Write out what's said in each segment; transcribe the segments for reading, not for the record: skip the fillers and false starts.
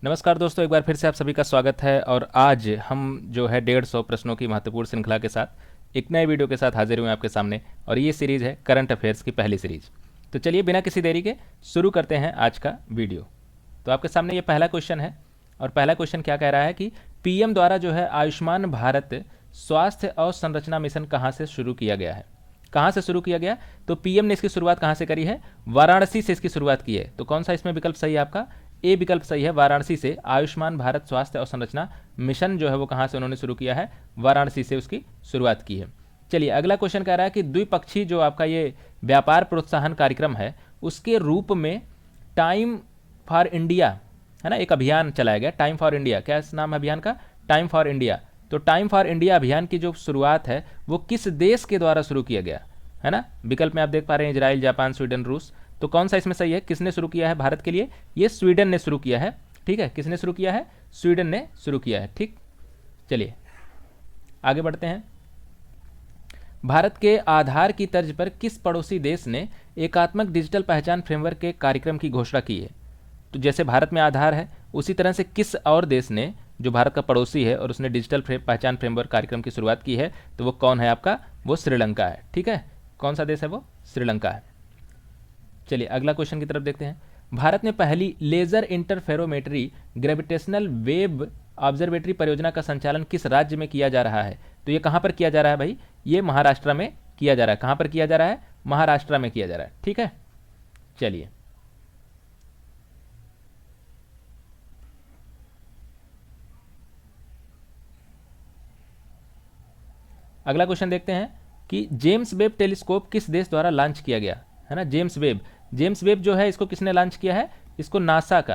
नमस्कार दोस्तों, एक बार फिर से आप सभी का स्वागत है। और आज हम जो है 150 प्रश्नों की महत्वपूर्ण श्रृंखला के साथ एक नए वीडियो के साथ हाजिर हुए हैं आपके सामने। और ये सीरीज़ है करंट अफेयर्स की पहली सीरीज। तो चलिए बिना किसी देरी के शुरू करते हैं आज का वीडियो। तो आपके सामने ये पहला क्वेश्चन है। और पहला क्वेश्चन क्या कह रहा है कि पीएम द्वारा जो है आयुष्मान भारत स्वास्थ्य और संरचना मिशन कहाँ से शुरू किया गया है। कहाँ से शुरू किया गया? तो पीएम ने इसकी शुरुआत कहाँ से करी है? वाराणसी से इसकी शुरुआत की है। तो कौन सा इसमें विकल्प सही है आपका? ए विकल्प सही है, वाराणसी से आयुष्मान भारत स्वास्थ्य और संरचना मिशन जो है वो कहाँ से उन्होंने शुरू किया है? वाराणसी से उसकी शुरुआत की है। चलिए अगला क्वेश्चन कह रहा है कि द्विपक्षीय जो आपका ये व्यापार प्रोत्साहन कार्यक्रम है उसके रूप में टाइम फॉर इंडिया है ना, एक अभियान चलाया गया। टाइम फॉर इंडिया, क्या नाम है अभियान का? Time for India. तो टाइम फॉर इंडिया अभियान की जो शुरुआत है वो किस देश के द्वारा शुरू किया गया है ना? विकल्प में आप देख पा रहे हैं इजराइल, जापान, स्वीडन, रूस। तो कौन सा इसमें सही है? किसने शुरू किया है भारत के लिए? ये स्वीडन ने शुरू किया है। ठीक है, किसने शुरू किया है? स्वीडन ने शुरू किया है। ठीक, चलिए आगे बढ़ते हैं। भारत के आधार की तर्ज पर किस पड़ोसी देश ने एकात्मक डिजिटल पहचान फ्रेमवर्क के कार्यक्रम की घोषणा की है? तो जैसे भारत में आधार है उसी तरह से किस और देश ने, जो भारत का पड़ोसी है और उसने डिजिटल पहचान फ्रेमवर्क कार्यक्रम की शुरुआत की है, तो वो कौन है आपका? वो श्रीलंका है। ठीक है, कौन सा देश है वो? श्रीलंका है। चलिए अगला क्वेश्चन की तरफ देखते हैं। भारत में पहली laser interferometry gravitational wave observatory परियोजना का संचालन किस राज्य में किया जा रहा है? तो ये कहाँ पर किया जा रहा है भाई? ये महाराष्ट्र में किया जा रहा है। कहाँ पर किया जा रहा है? महाराष्ट्र में किया जा रहा है। ठीक है, चलिए अगला क्वेश्चन देखते हैं कि जेम्स वेब टेलीस्कोप किस देश द्वारा लॉन्च किया गया है ना? जेम्स वेब जो है इसको किसने लॉन्च किया है? इसको नासा का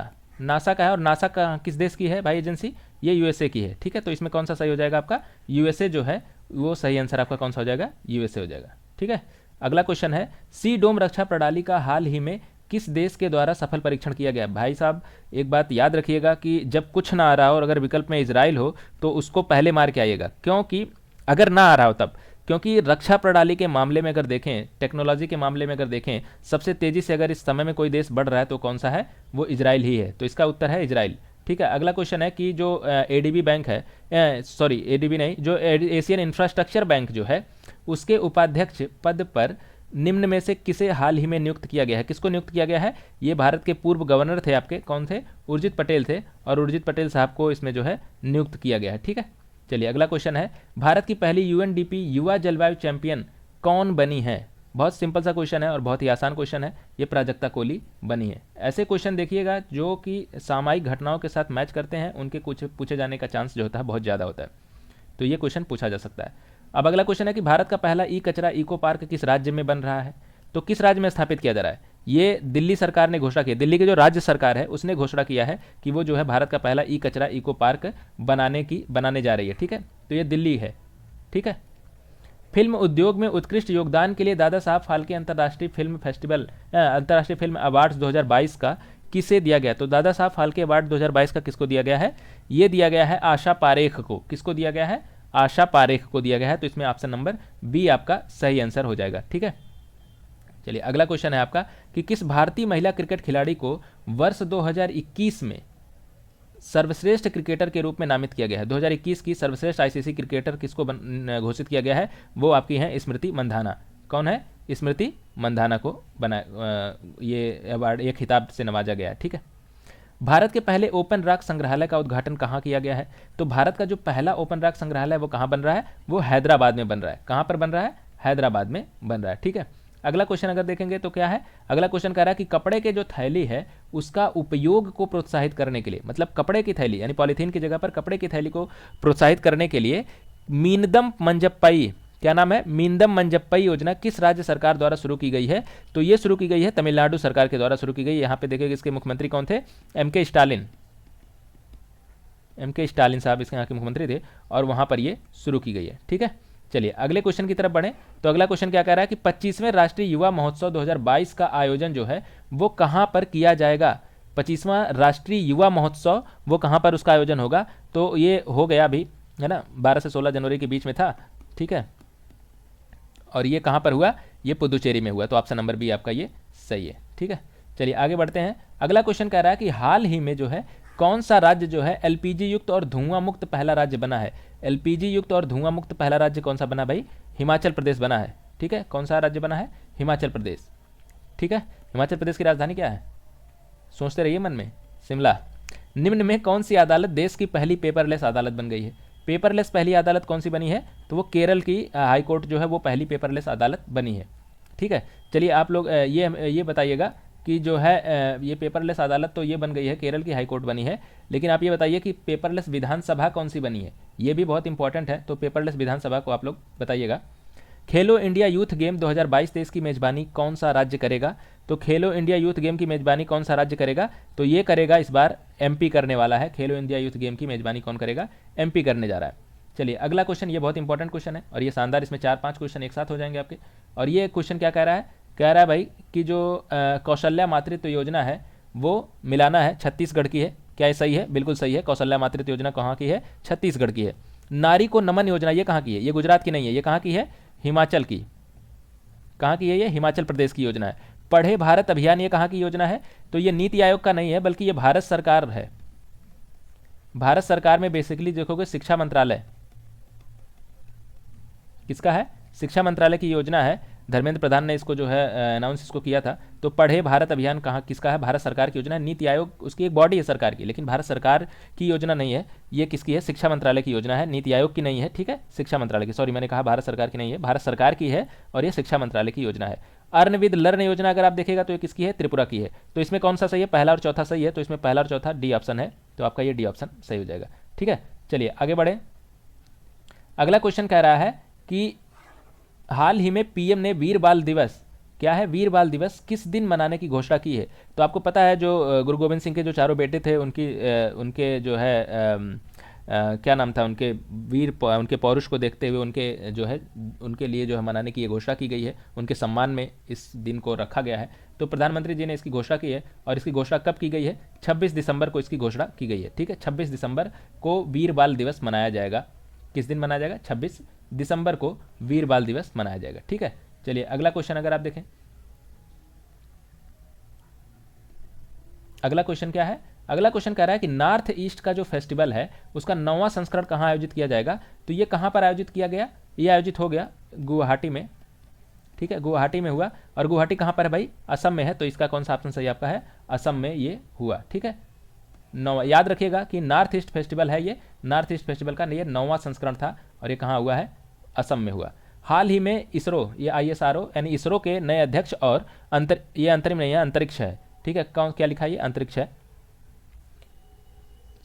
है। और नासा का किस देश की है भाई एजेंसी? ये यूएसए की है। ठीक है, तो इसमें कौन सा सही हो जाएगा आपका? यूएसए जो है वो सही आंसर आपका कौन सा हो जाएगा? यूएसए हो जाएगा। ठीक है, अगला क्वेश्चन है सी डोम रक्षा प्रणाली का हाल ही में किस देश के द्वारा सफल परीक्षण किया गया? भाई साहब एक बात याद रखिएगा कि जब कुछ ना आ रहा हो और अगर विकल्प में इजराइल हो तो उसको पहले मार के आइएगा। क्योंकि अगर ना आ रहा हो तब, क्योंकि रक्षा प्रणाली के मामले में अगर देखें, टेक्नोलॉजी के मामले में अगर देखें, सबसे तेजी से अगर इस समय में कोई देश बढ़ रहा है तो कौन सा है? वो इजराइल ही है। तो इसका उत्तर है इजराइल। ठीक है, अगला क्वेश्चन है कि जो एडीबी बैंक है, सॉरी एडीबी नहीं, जो एशियन इंफ्रास्ट्रक्चर बैंक जो है उसके उपाध्यक्ष पद पर निम्न में से किसे हाल ही में नियुक्त किया गया है? किसको नियुक्त किया गया है? ये भारत के पूर्व गवर्नर थे आपके, कौन थे? उर्जित पटेल थे। और उर्जित पटेल साहब को इसमें जो है नियुक्त किया गया है। ठीक है, चलिए अगला क्वेश्चन है भारत की पहली यूएनडीपी युवा जलवायु चैंपियन कौन बनी है? बहुत सिंपल सा क्वेश्चन है और बहुत ही आसान क्वेश्चन है। ये प्राजक्ता कोली बनी है। ऐसे क्वेश्चन देखिएगा जो कि सामयिक घटनाओं के साथ मैच करते हैं, उनके कुछ पूछे जाने का चांस जो होता है बहुत ज़्यादा होता है। तो ये क्वेश्चन पूछा जा सकता है। अब अगला क्वेश्चन है कि भारत का पहला ई कचरा इको पार्क किस राज्य में बन रहा है? तो किस राज्य में स्थापित किया जा रहा है? ये दिल्ली सरकार ने घोषणा की। दिल्ली की जो राज्य सरकार है उसने घोषणा किया है कि वो जो है भारत का पहला ई कचरा इको पार्क बनाने जा रही है। ठीक है, तो ये दिल्ली है। ठीक है, फिल्म उद्योग में उत्कृष्ट योगदान के लिए दादा साहब फाल्के अंतर्राष्ट्रीय फिल्म अवार्ड्स 2022 का किसे दिया गया? तो दादा साहब फाल्के अवार्ड 2022 का किसको दिया गया है? ये दिया गया है आशा पारेख को। किसको दिया गया है? आशा पारेख को दिया गया है। तो इसमें ऑप्शन नंबर बी आपका सही आंसर हो जाएगा। ठीक है, चलिए अगला क्वेश्चन है आपका कि किस भारतीय महिला क्रिकेट खिलाड़ी को वर्ष 2021 में सर्वश्रेष्ठ क्रिकेटर के रूप में नामित किया गया है? 2021 की सर्वश्रेष्ठ आईसीसी क्रिकेटर किसको घोषित किया गया है? वो आपकी हैं स्मृति मंधाना। कौन है? स्मृति मंधाना को ये अवार्ड, ये खिताब से नवाजा गया है। ठीक है, भारत के पहले ओपन रॉक संग्रहालय का उद्घाटन कहाँ किया गया है? तो भारत का जो पहला ओपन रॉक संग्रहालय वो कहाँ बन रहा है? वो हैदराबाद में बन रहा है। कहाँ पर बन रहा है? हैदराबाद में बन रहा है। ठीक है, अगला क्वेश्चन अगर देखेंगे तो क्या है? अगला क्वेश्चन कह रहा है कि कपड़े के जो थैली है उसका उपयोग को प्रोत्साहित करने के लिए, मतलब कपड़े की थैली यानी पॉलीथीन की जगह पर कपड़े की थैली को प्रोत्साहित करने के लिए मीनदम मंजप्पई, क्या नाम है? मीनदम मंजप्पई योजना किस राज्य सरकार द्वारा शुरू की गई है? तो ये शुरू की गई है तमिलनाडु सरकार के द्वारा शुरू की गई। यहाँ पे देखिएगा इसके मुख्यमंत्री कौन थे? एमके स्टालिन साहब इसके यहाँ के मुख्यमंत्री थे और वहाँ पर ये शुरू की गई है। ठीक है, चलिए अगले क्वेश्चन की तरफ बढ़ें। तो अगला क्वेश्चन क्या कह रहा है कि 25वें राष्ट्रीय युवा महोत्सव 2022 का आयोजन जो है वो कहाँ पर किया जाएगा? 25वां राष्ट्रीय युवा महोत्सव वो कहाँ पर उसका आयोजन होगा? तो ये हो गया अभी है ना, 12 से 16 जनवरी के बीच में था। ठीक है, और ये कहाँ पर हुआ? ये पुदुचेरी में हुआ। तो ऑप्शन नंबर बी आपका ये सही है। ठीक है, चलिए आगे बढ़ते हैं। अगला क्वेश्चन कह रहा है कि हाल ही में जो है कौन सा राज्य जो है एलपीजी युक्त और धुआं मुक्त पहला राज्य बना है? एलपीजी युक्त और धुआं मुक्त पहला राज्य कौन सा बना भाई? हिमाचल प्रदेश बना है। ठीक है, कौन सा राज्य बना है? हिमाचल प्रदेश। ठीक है, हिमाचल प्रदेश की राजधानी क्या है? सोचते रहिए मन में। शिमला। निम्न में कौन सी अदालत देश की पहली पेपरलेस अदालत बन गई है? पेपरलेस पहली अदालत कौन सी बनी है? तो वो केरल की हाई कोर्ट जो है वो पहली पेपरलेस अदालत बनी है। ठीक है, चलिए आप लोग ये बताइएगा कि जो है ये पेपरलेस अदालत तो ये बन गई है, केरल की हाई कोर्ट बनी है, लेकिन आप ये बताइए कि पेपरलेस विधानसभा कौन सी बनी है? ये भी बहुत इंपॉर्टेंट है, तो पेपरलेस विधानसभा को आप लोग बताइएगा। खेलो इंडिया यूथ गेम 2022-23 की मेजबानी कौन सा राज्य करेगा? तो खेलो इंडिया यूथ गेम की मेजबानी कौन सा राज्य करेगा? तो ये करेगा इस बार एमपी करने वाला है। खेलो इंडिया यूथ गेम की मेजबानी कौन करेगा? एमपी करने जा रहा है। चलिए अगला क्वेश्चन, ये बहुत इंपॉर्टेंट क्वेश्चन है और ये शानदार, इसमें 4-5 क्वेश्चन एक साथ हो जाएंगे आपके। और ये क्वेश्चन क्या कह रहा है? कह रहा है भाई कि जो कौशल्या मातृत्व योजना है वो मिलाना है, छत्तीसगढ़ की है। क्या ये सही है? बिल्कुल सही है। कौशल्या मातृत्व योजना कहाँ की है? छत्तीसगढ़ की है। नारी को नमन योजना ये कहाँ की है? ये गुजरात की नहीं है, ये कहाँ की है? हिमाचल की। कहाँ की है ये? हिमाचल प्रदेश की योजना है। पढ़े भारत अभियान ये कहाँ की योजना है? तो ये नीति आयोग का नहीं है, बल्कि ये भारत सरकार है। भारत सरकार में बेसिकली देखोगे शिक्षा मंत्रालय किसका है? शिक्षा मंत्रालय की योजना है। धर्मेंद्र प्रधान ने इसको जो है अनाउंस इसको किया था। तो पढ़े भारत अभियान कहाँ किसका है? भारत सरकार की योजना है। नीति आयोग उसकी एक बॉडी है सरकार की, लेकिन भारत सरकार की योजना नहीं है। ये किसकी है? शिक्षा मंत्रालय की योजना है, नीति आयोग की नहीं है। ठीक है, शिक्षा मंत्रालय की, सॉरी मैंने कहा भारत सरकार की नहीं है, भारत सरकार की है और ये शिक्षा मंत्रालय की योजना है। अर्न विद लर्न योजना अगर आप देखेगा तो ये किसकी है? त्रिपुरा की है। तो इसमें कौन सा सही है? पहला और चौथा सही है, तो इसमें पहला और चौथा डी ऑप्शन है, तो आपका ये डी ऑप्शन सही हो जाएगा। ठीक है, चलिए आगे बढ़े। अगला क्वेश्चन कह रहा है कि हाल ही में पीएम ने वीर बाल दिवस, क्या है वीर बाल दिवस, किस दिन मनाने की घोषणा की है? तो आपको पता है जो गुरु गोविंद सिंह के जो चारों बेटे थे उनके जो है क्या नाम था उनके, उनके पौरुष को देखते हुए उनके जो है उनके लिए जो है मनाने की ये घोषणा की गई है। उनके सम्मान में इस दिन को रखा गया है। तो प्रधानमंत्री जी ने इसकी घोषणा की है और इसकी घोषणा कब की गई है? 26 दिसंबर को इसकी घोषणा की गई है। ठीक है, 26 दिसंबर को वीर बाल दिवस मनाया जाएगा। किस दिन मनाया जाएगा? 26 दिसंबर को वीर बाल दिवस मनाया जाएगा। ठीक है, चलिए अगला क्वेश्चन अगर आप देखें, अगला क्वेश्चन क्या है? अगला क्वेश्चन कह रहा है कि नॉर्थ ईस्ट का जो फेस्टिवल है उसका 9वां संस्करण कहाँ आयोजित किया जाएगा? तो ये कहाँ पर आयोजित किया गया? ये आयोजित हो गया गुवाहाटी में। ठीक है, गुवाहाटी में हुआ। और गुवाहाटी कहाँ पर है भाई? असम में है। तो इसका कौन सा ऑप्शन सही आपका है? असम में ये हुआ। ठीक है, याद रखिएगा कि नॉर्थ ईस्ट फेस्टिवल है ये, नॉर्थ ईस्ट फेस्टिवल का ये 9वां संस्करण था और ये कहाँ हुआ है? असम में हुआ। हाल ही में इसरो, ये ISRO यानी इसरो के नए अध्यक्ष और ये अंतरिम नहीं है, अंतरिक्ष है। ठीक है, कौन क्या लिखा है? ये अंतरिक्ष है,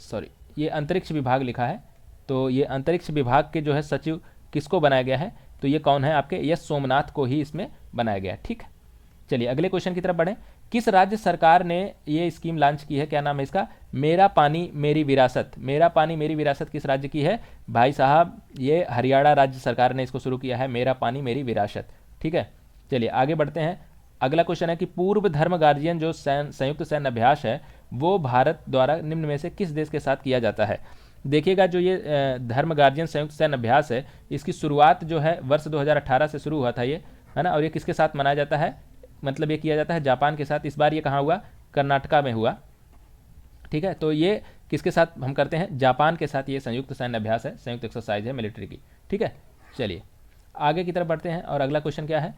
सॉरी ये अंतरिक्ष विभाग लिखा है। तो ये अंतरिक्ष विभाग के जो है सचिव किसको बनाया गया है? तो ये कौन है आपके? यस सोमनाथ को ही इसमें बनाया गया है। ठीक है, चलिए अगले क्वेश्चन की तरफ बढ़ें। किस राज्य सरकार ने ये स्कीम लॉन्च की है? क्या नाम है इसका? मेरा पानी मेरी विरासत। मेरा पानी मेरी विरासत किस राज्य की है भाई साहब? ये हरियाणा राज्य सरकार ने इसको शुरू किया है, मेरा पानी मेरी विरासत। ठीक है, चलिए आगे बढ़ते हैं। अगला क्वेश्चन है कि पूर्व धर्म गार्जियन जो संयुक्त सैन्य अभ्यास है वो भारत द्वारा निम्न में से किस देश के साथ किया जाता है? देखिएगा जो ये धर्म गार्जियन संयुक्त सैन्य अभ्यास है इसकी शुरुआत जो है वर्ष 2018 से शुरू हुआ था ये, है ना। और ये किसके साथ मनाया जाता है? मतलब ये किया जाता है जापान के साथ। इस बार ये कहाँ हुआ? कर्नाटका में हुआ। ठीक है, तो ये किसके साथ हम करते हैं? जापान के साथ ये संयुक्त सैन्य अभ्यास है, संयुक्त एक्सरसाइज है मिलिट्री की। ठीक है, चलिए आगे की तरफ बढ़ते हैं और अगला क्वेश्चन क्या है?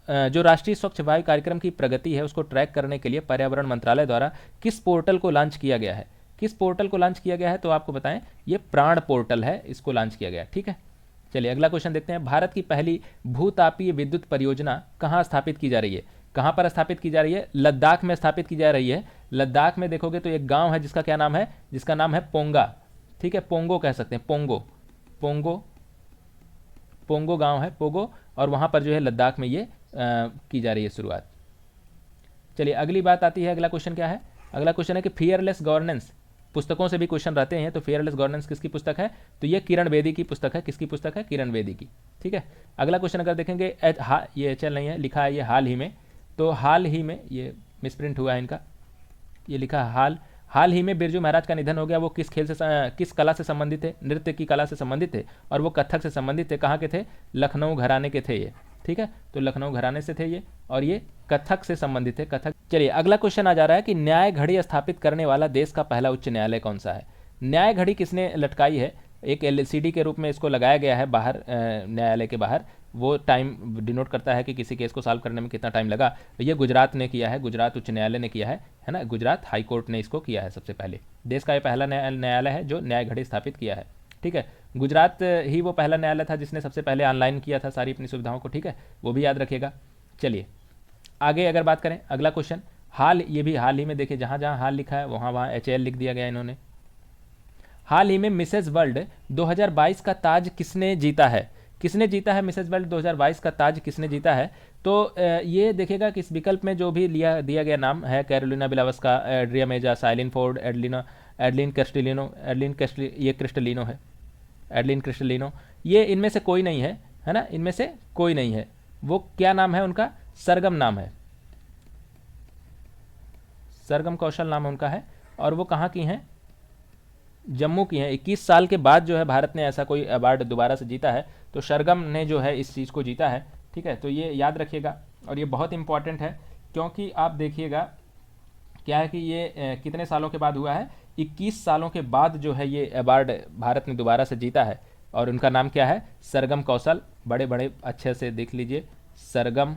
जो राष्ट्रीय स्वच्छ वायु कार्यक्रम की प्रगति है उसको ट्रैक करने के लिए पर्यावरण मंत्रालय द्वारा किस पोर्टल को लॉन्च किया गया है? किस पोर्टल को लॉन्च किया गया है? तो आपको बताएं, ये प्राण पोर्टल है, इसको लॉन्च किया गया। ठीक है, चलिए अगला क्वेश्चन देखते हैं। भारत की पहली भूतापीय विद्युत परियोजना कहाँ स्थापित की जा रही है? कहाँ पर स्थापित की जा रही है? लद्दाख में स्थापित की जा रही है। लद्दाख में देखोगे तो एक गांव है जिसका क्या नाम है? जिसका नाम है पोंगा। ठीक है, पोंगो कह सकते हैं, पोंगो पोंगो पोंगो गांव है, पोंगो। और वहाँ पर जो है लद्दाख में ये की जा रही है शुरुआत। चलिए अगली बात आती है, अगला क्वेश्चन क्या है? अगला क्वेश्चन है कि फियरलेस गवर्नेंस, पुस्तकों से भी क्वेश्चन रहते हैं, तो फियरलेस गवर्नेंस किसकी पुस्तक है? तो ये किरण बेदी की पुस्तक है। किसकी पुस्तक है? किरण बेदी की। ठीक है, अगला क्वेश्चन अगर देखेंगे ये HL नहीं है, लिखा है ये हाल ही में। तो हाल ही में ये मिसप्रिंट हुआ है इनका, ये लिखा है हाल ही में बिरजू महाराज का निधन हो गया। वो किस खेल से किस कला से संबंधित थे? नृत्य की कला से संबंधित थे और वो कथक से संबंधित थे। कहाँ के थे? लखनऊ घराने के थे ये। ठीक है, तो लखनऊ घराने से थे ये, और ये कथक से संबंधित है, कथक। चलिए अगला क्वेश्चन आ जा रहा है कि न्याय घड़ी स्थापित करने वाला देश का पहला उच्च न्यायालय कौन सा है। न्याय घड़ी किसने लटकाई है, एक एलसीडी के रूप में इसको लगाया गया है बाहर, न्यायालय के बाहर, वो टाइम डिनोट करता है कि किसी केस को सॉल्व करने में कितना टाइम लगा। ये गुजरात ने किया है, गुजरात उच्च न्यायालय ने किया है ना, गुजरात हाई कोर्ट ने इसको किया है सबसे पहले। देश का ये पहला न्यायालय है जो न्याय घड़ी स्थापित किया है, ठीक है। गुजरात ही वो पहला न्यायालय था जिसने सबसे पहले ऑनलाइन किया था सारी अपनी सुविधाओं को, ठीक है, वो भी याद रखिएगा। चलिए आगे अगर बात करें, अगला क्वेश्चन, हाल, ये भी हाल ही में, देखिए जहाँ जहाँ हाल लिखा है वहाँ वहाँ HAL लिख दिया गया इन्होंने। हाल ही में मिसेज वर्ल्ड 2022 का ताज किसने जीता है, किसने जीता है मिसेज वर्ल्ड 2022 का ताज किसने जीता है। तो ये देखिएगा कि इस विकल्प में जो भी दिया गया नाम है, कैरोलिना बिलावस्का, एड्रिया मेजा, साइलिन फोर्ड, एडलिन क्रिस्टलिनो है, एडलिन क्रिस्टलिनो, ये इनमें से कोई नहीं है ना, इनमें से कोई नहीं है। वो क्या नाम है उनका, सरगम नाम है, सरगम कौशल नाम उनका है, और वो कहाँ की हैं, जम्मू की हैं। 21 साल के बाद जो है भारत ने ऐसा कोई अवार्ड दोबारा से जीता है, तो सरगम ने जो है इस चीज़ को जीता है, ठीक है। तो ये याद रखिएगा, और ये बहुत इंपॉर्टेंट है, क्योंकि आप देखिएगा क्या है कि ये कितने सालों के बाद हुआ है, 21 सालों के बाद जो है ये अवार्ड भारत ने दोबारा से जीता है, और उनका नाम क्या है, सरगम कौशल, बड़े बड़े अच्छे से देख लीजिए, सरगम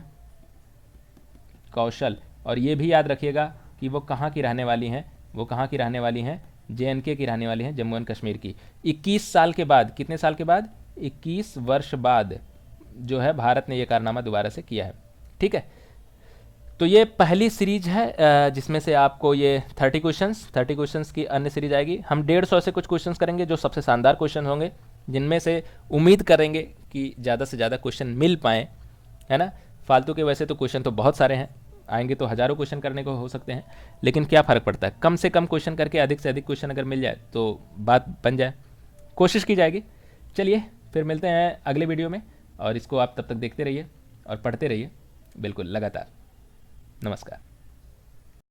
कौशल। और ये भी याद रखिएगा कि वो कहाँ की रहने वाली हैं, वो कहाँ की रहने वाली हैं, JNK की रहने वाली हैं, जम्मू एंड कश्मीर की। 21 साल के बाद, कितने साल के बाद, 21 वर्ष बाद जो है भारत ने ये कारनामा दोबारा से किया है, ठीक है। तो ये पहली सीरीज है जिसमें से आपको ये 30 क्वेश्चंस की अन्य सीरीज आएगी। हम 150 से कुछ क्वेश्चंस करेंगे जो सबसे शानदार क्वेश्चन होंगे, जिनमें से उम्मीद करेंगे कि ज़्यादा से ज़्यादा क्वेश्चन मिल पाएँ, है ना। फालतू के वैसे तो क्वेश्चन तो बहुत सारे हैं, आएंगे तो हज़ारों क्वेश्चन करने को हो सकते हैं, लेकिन क्या फ़र्क पड़ता है, कम से कम क्वेश्चन करके अधिक से अधिक क्वेश्चन अगर मिल जाए तो बात बन जाए, कोशिश की जाएगी। चलिए फिर मिलते हैं अगले वीडियो में, और इसको आप तब तक देखते रहिए और पढ़ते रहिए बिल्कुल लगातार। नमस्कार।